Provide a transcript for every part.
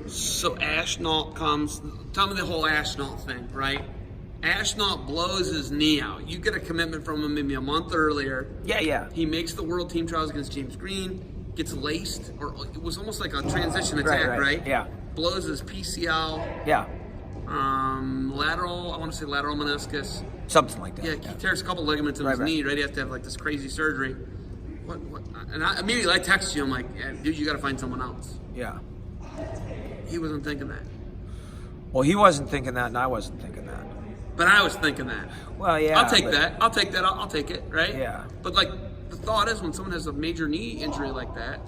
So Ashnault comes. Tell me the whole Ashnault thing, right? Ashnault blows his knee out. You get a commitment from him maybe a month earlier. Yeah. He makes the World Team Trials against James Green, gets laced, or it was almost like a transition attack, right? Yeah. Blows his PCL. Yeah. Lateral, I want to say lateral meniscus. Something like that. Yeah, he tears a couple ligaments in his knee, right? He has to have like this crazy surgery. What? And immediately I text you, I'm like, yeah, dude, you got to find someone else. Yeah. He wasn't thinking that. Well, he wasn't thinking that, and I wasn't thinking that. But I was thinking that. Well, yeah. I'll take that. I'll take it, right? Yeah. But like, the thought is when someone has a major knee injury like that,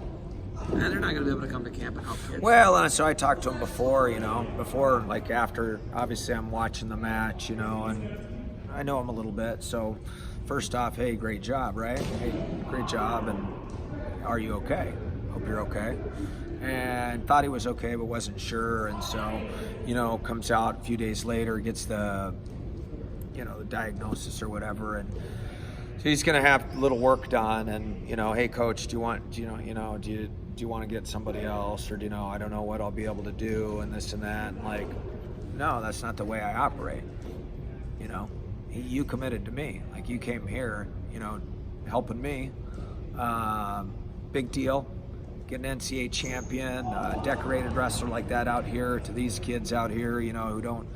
they're not going to be able to come to camp and help kids. Well, and so I talked to him before, like after, obviously I'm watching the match, and I know him a little bit. So first off, hey, great job, right? Hey, great job, and are you okay? Hope you're okay. And thought he was okay, but wasn't sure. And so, comes out a few days later, gets the diagnosis or whatever. And so he's going to have a little work done. And, hey, coach, do you want to get somebody else? Or I don't know what I'll be able to do and this and that. And like, no, that's not the way I operate. You committed to me. Like, you came here, helping me. Big deal. Get an NCAA champion, decorated wrestler like that out here to these kids out here, who don't,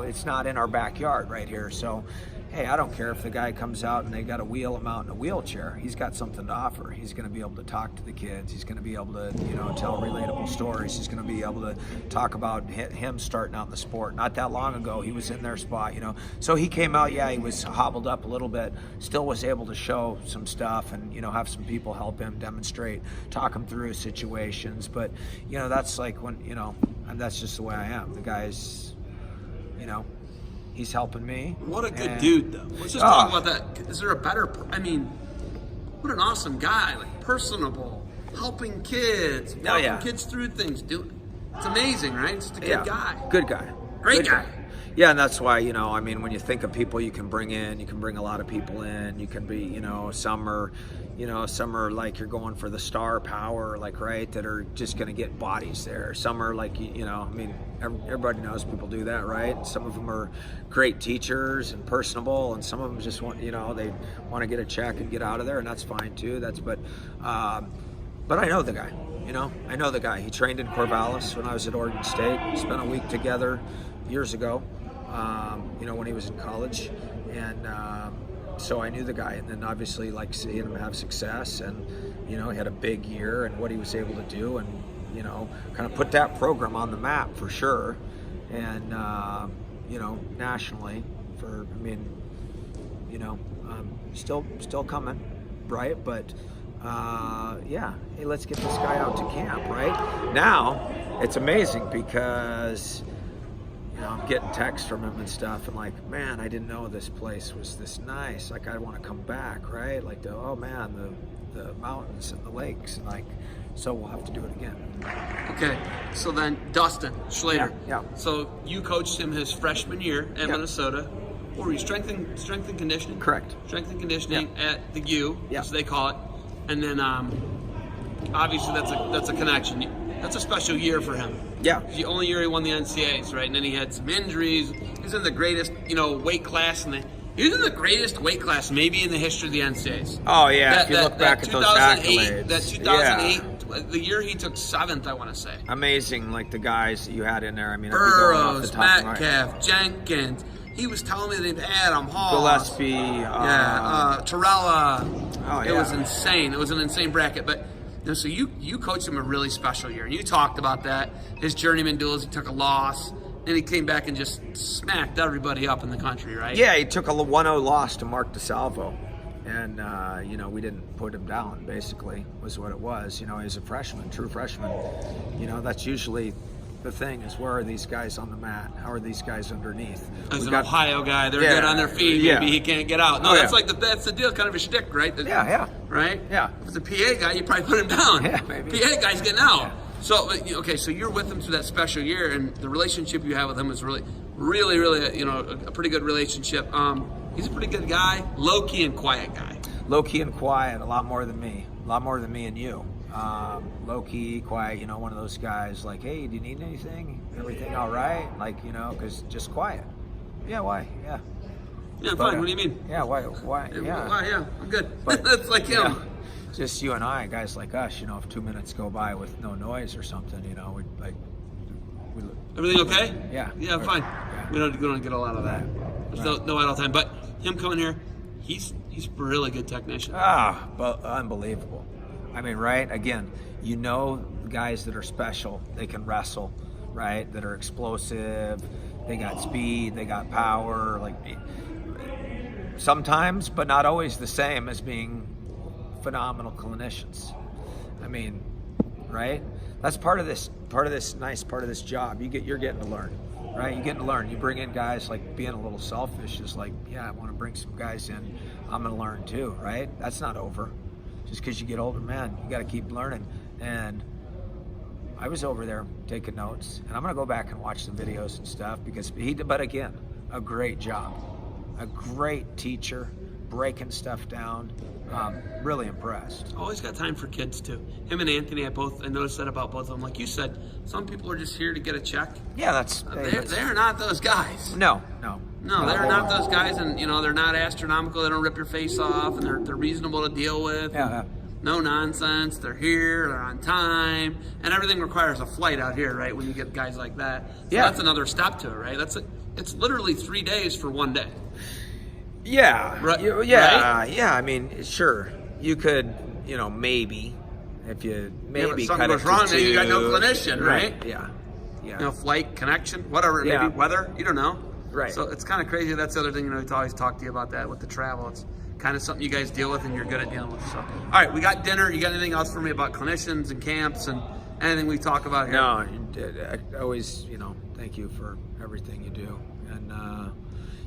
it's not in our backyard right here. So, hey, I don't care if the guy comes out and they got to wheel him out in a wheelchair. He's got something to offer. He's going to be able to talk to the kids. He's going to be able to, tell relatable stories. He's going to be able to talk about him starting out in the sport. Not that long ago, he was in their spot, So he came out, he was hobbled up a little bit, still was able to show some stuff and, have some people help him demonstrate, talk him through situations. But, that's like when, and that's just the way I am. The guy's, he's helping me. What a good dude, though. Let's just talk about that. Is there a better? What an awesome guy! Like, personable, helping kids, walking kids through things. It's amazing, right? It's a good guy. Good guy. Great guy. Yeah, and that's why, when you think of people you can bring in, you can bring a lot of people in. You can be, some are like you're going for the star power, like, right, that are just going to get bodies there. Some are like, everybody knows people do that, right? Some of them are great teachers and personable, and some of them just want, they want to get a check and get out of there, and that's fine too. But I know the guy, I know the guy. He trained in Corvallis when I was at Oregon State. We spent a week together years ago, when he was in college, and so I knew the guy. And then obviously, like, seeing him have success, and he had a big year, and what he was able to do, and kind of put that program on the map for sure, and nationally for, still coming, right? But hey, let's get this guy out to camp, right? Now it's amazing because I'm getting texts from him and stuff, and like, man, I didn't know this place was this nice. Like, I want to come back, right? Like, the mountains and the lakes, and like, so we'll have to do it again. Okay, so then Dustin Schlatter. Yeah. So you coached him his freshman year at Minnesota. What were you, strength and conditioning? Correct. Strength and conditioning at the U, as they call it. And then obviously that's a connection. That's a special year for him. Yeah. The only year he won the NCAAs, right? And then he had some injuries. He was in the greatest, weight class, he was in the greatest weight class maybe in the history of the NCAAs. Oh yeah, if you look back at those accolades. That 2008, the year he took 7th, I want to say. Amazing, like the guys that you had in there. Burroughs, Metcalf, Jenkins. He was telling me they'd Adam Hall, Gillespie, Torella. Oh yeah. It was insane. It was an insane bracket, but. So you coached him a really special year, and you talked about that. His journeyman duels, he took a loss, and he came back and just smacked everybody up in the country, right? Yeah, he took a 1-0 loss to Mark DeSalvo, and we didn't put him down. Basically, was what it was. He's a freshman, true freshman. That's usually the thing is, where are these guys on the mat? How are these guys underneath? As an Ohio guy, they're good on their feet. Maybe he can't get out. No, that's that's the deal. Kind of a shtick, right? Right? Yeah. If it's a PA guy, you probably put him down. Yeah, maybe. PA guy's getting out. Yeah. So, okay, so you're with him through that special year, and the relationship you have with him is really, a pretty good relationship. He's a pretty good guy, low-key and quiet guy. Low-key and quiet, a lot more than me and you. low key, quiet. One of those guys like, hey, do you need anything? Everything all right? Like, because just quiet. Yeah, why? Yeah. Yeah, fine. What do you mean? Yeah, why? Yeah. Why? Yeah, I'm good. But, that's like him. Just you and I, guys like us. If 2 minutes go by with no noise or something, we everything okay? Yeah. Yeah, fine. Yeah. We don't get a lot of that. There's no idle time. But him coming here, he's a really good technician. But unbelievable. I mean, right? Again, guys that are special, they can wrestle, right? That are explosive, they got speed, they got power, like sometimes, but not always the same as being phenomenal clinicians. I mean, right? That's part of this nice part of this job. You're getting to learn, right? You're getting to learn. You bring in guys, like being a little selfish is like, yeah, I want to bring some guys in. I'm going to learn too, right? That's not over. Just because you get older, man, you got to keep learning. And I was over there taking notes, and I'm going to go back and watch the videos and stuff because but again, a great job. A great teacher, breaking stuff down. Really impressed. Always got time for kids too. Him and Anthony, I noticed that about both of them. Like you said, some people are just here to get a check. Yeah, they're not those guys. No, they're not those guys, and they're not astronomical. They don't rip your face off, and they're reasonable to deal with. Yeah. No nonsense. They're here. They're on time, and everything requires a flight out here, right? When you get guys like that, so that's another step to it, right? It's literally 3 days for 1 day. Yeah. Right. Yeah. I mean, sure. You could, maybe if you maybe something cut goes it wrong, to then you got no 2. clinician, right? Yeah. Flight, connection, whatever, maybe weather. You don't know. Right. So it's kind of crazy. That's the other thing, to always talk to you about that with the travel. It's kind of something you guys deal with and you're good at dealing with. So, all right, we got dinner. You got anything else for me about clinicians and camps and anything we talk about here? No, I always, thank you for everything you do. And,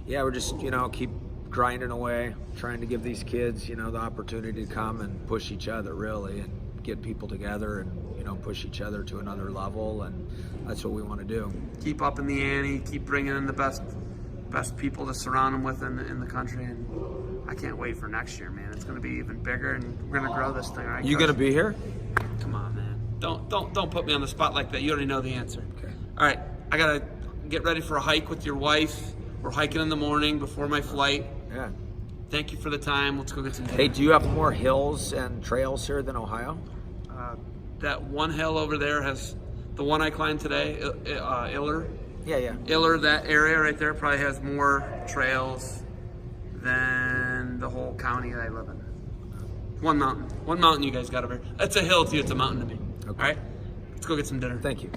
we're just, keep grinding away, trying to give these kids, the opportunity to come and push each other, really, and get people together and, push each other to another level. And that's what we want to do. Keep up in the ante, keep bringing in the best people to surround them with in the country. And I can't wait for next year, man. It's going to be even bigger, and we're going to grow this thing, right? You going to be here? Come on, man. Don't put me on the spot like that. You already know the answer. Okay. All right, I got to get ready for a hike with your wife. We're hiking in the morning before my flight. Yeah. Thank you for the time. Let's go get some dinner. Hey, do you have more hills and trails here than Ohio? That one hill over there has the one I climbed today, Iller. Yeah. Iller, that area right there probably has more trails than the whole county that I live in. One mountain you guys got over here. That's a hill to you, it's a mountain to me. Okay. All right, let's go get some dinner. Thank you.